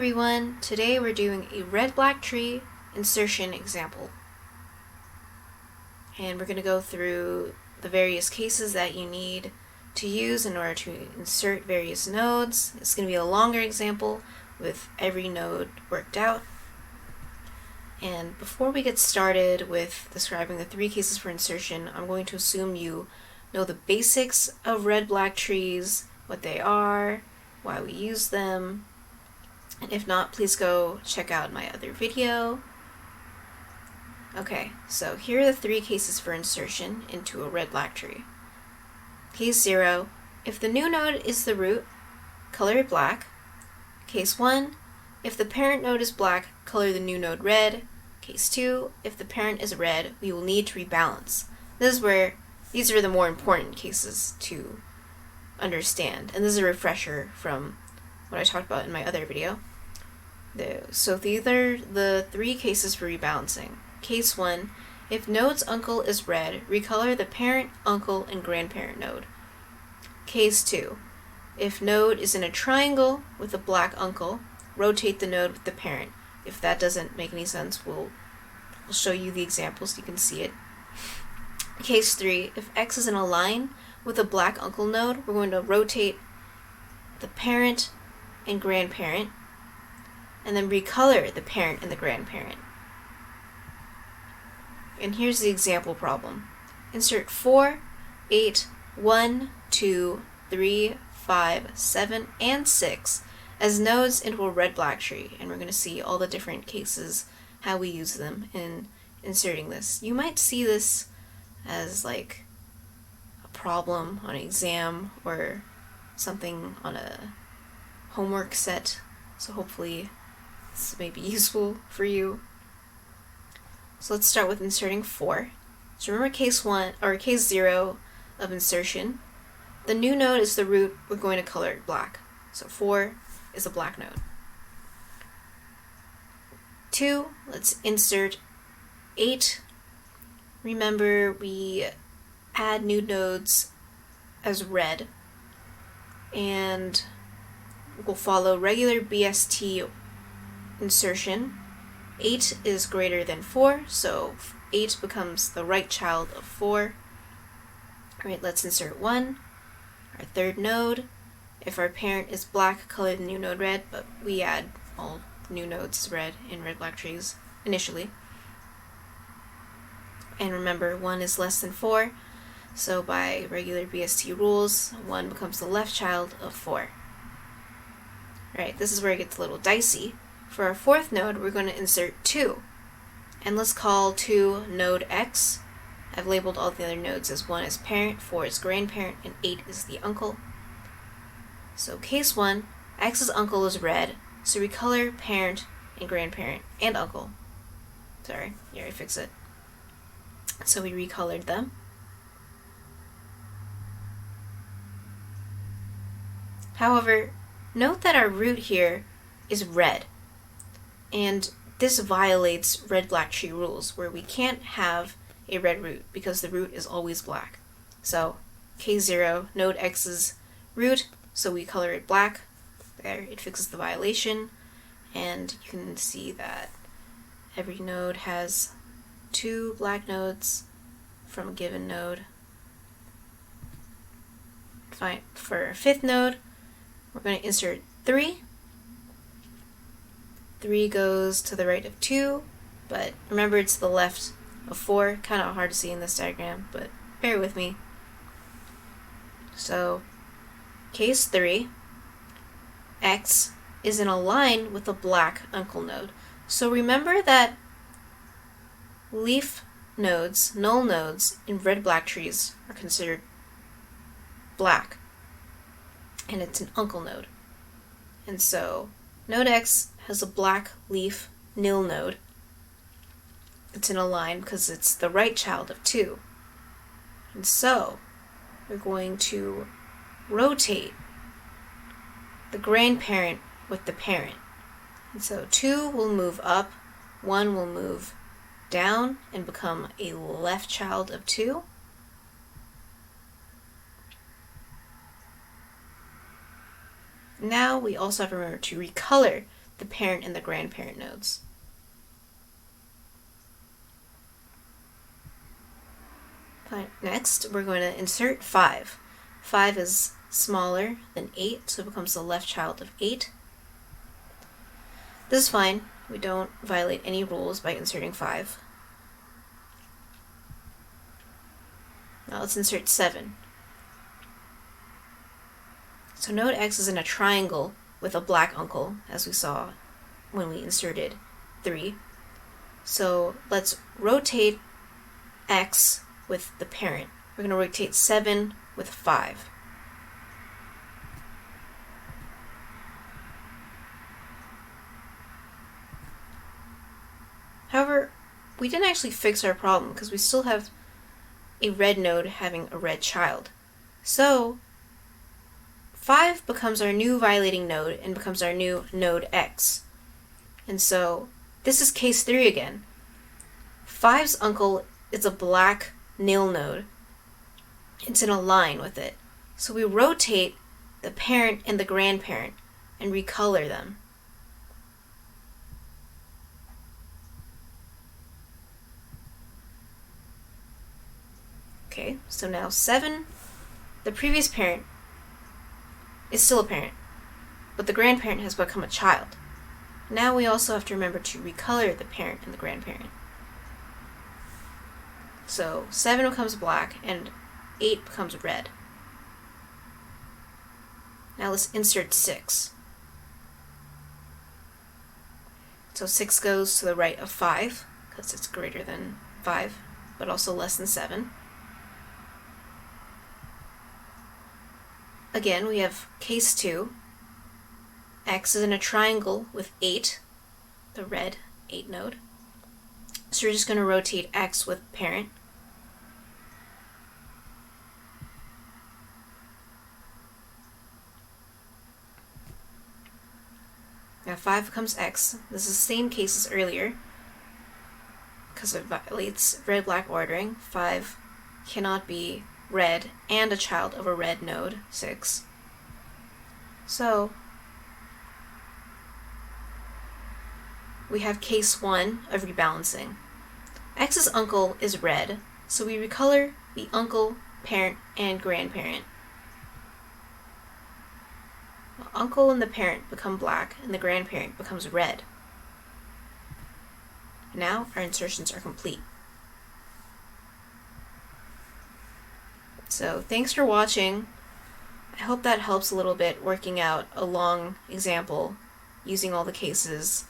Everyone, today we're doing a red-black tree insertion example. And we're going to go through the various cases that you need to use in order to insert various nodes. It's going to be a longer example with every node worked out. And before we get started with describing the three cases for insertion, I'm going to assume you know the basics of red-black trees, what they are, why we use them. And if not, please go check out my other video. Okay, so here are the three cases for insertion into a red-black tree. Case 0, if the new node is the root, color it black. Case 1, if the parent node is black, color the new node red. Case 2, if the parent is red, we will need to rebalance. These are the more important cases to understand, and this is a refresher from what I talked about in my other video. So these are the three cases for rebalancing. Case 1, if node's uncle is red, recolor the parent, uncle, and grandparent node. Case 2, if node is in a triangle with a black uncle, rotate the node with the parent. If that doesn't make any sense, we'll show you the examples so you can see it. Case 3, if X is in a line with a black uncle node, we're going to rotate the parent and grandparent, and then recolor the parent and the grandparent. And here's the example problem. Insert 4, 8, 1, 2, 3, 5, 7, and 6 as nodes into a red-black tree, and we're going to see all the different cases, how we use them in inserting this. You might see this as like a problem on an exam or something on a homework set, so hopefully this may be useful for you. So let's start with inserting 4. So remember case 0 of insertion. The new node is the root, we're going to color it black. So 4 is a black node. 2, let's insert 8. Remember, we add new nodes as red, and we'll follow regular BST insertion. 8 is greater than 4, so 8 becomes the right child of 4. Alright, let's insert 1, our third node. If our parent is black, color the new node red, but we add all new nodes as red in red-black trees initially. And remember, 1 is less than 4, so by regular BST rules, 1 becomes the left child of 4. Alright, this is where it gets a little dicey. For our fourth node, we're going to insert 2. And let's call 2 node X. I've labeled all the other nodes as 1 is parent, 4 is grandparent, and 8 is the uncle. So case 1, X's uncle is red, so recolor parent and grandparent and uncle. Sorry, here I fix it. So we recolored them. However, note that our root here is red, and this violates red-black tree rules where we can't have a red root because the root is always black. So case 0, node X's root, so we color it black. There, it fixes the violation, and you can see that every node has 2 black nodes from a given node. Fine. For our fifth node, we're going to insert 3. 3 goes to the right of 2, but remember it's the left of 4. Kind of hard to see in this diagram, but bear with me. So, case 3, X is in a line with a black uncle node. So remember that leaf nodes, null nodes, in red-black trees are considered black, and it's an uncle node. And so node X has a black leaf nil node. It's in a line because it's the right child of 2. And so we're going to rotate the grandparent with the parent. And so 2 will move up, 1 will move down and become a left child of 2. Now we also have to remember to recolor the parent and the grandparent nodes. Next, we're going to insert 5. 5 is smaller than 8, so it becomes the left child of 8. This is fine. We don't violate any rules by inserting 5. Now let's insert 7. So node X is in a triangle with a black uncle, as we saw when we inserted 3. So let's rotate X with the parent. We're going to rotate 7 with 5. However, we didn't actually fix our problem because we still have a red node having a red child. So 5 becomes our new violating node and becomes our new node X. And so this is case 3 again. 5's uncle is a black nil node. It's in a line with it. So we rotate the parent and the grandparent and recolor them. Okay, so now 7, the previous parent is still a parent, but the grandparent has become a child. Now we also have to remember to recolor the parent and the grandparent. So 7 becomes black and 8 becomes red. Now let's insert 6. So 6 goes to the right of 5, because it's greater than 5, but also less than 7. Again, we have case 2. X is in a triangle with 8, the red 8 node. So we're just going to rotate X with parent. Now 5 becomes X. This is the same case as earlier because it violates red-black ordering. 5 cannot be red and a child of a red node, 6. So we have case 1 of rebalancing. X's uncle is red, so we recolor the uncle, parent, and grandparent. The uncle and the parent become black, and the grandparent becomes red. Now our insertions are complete. So thanks for watching. I hope that helps a little bit working out a long example using all the cases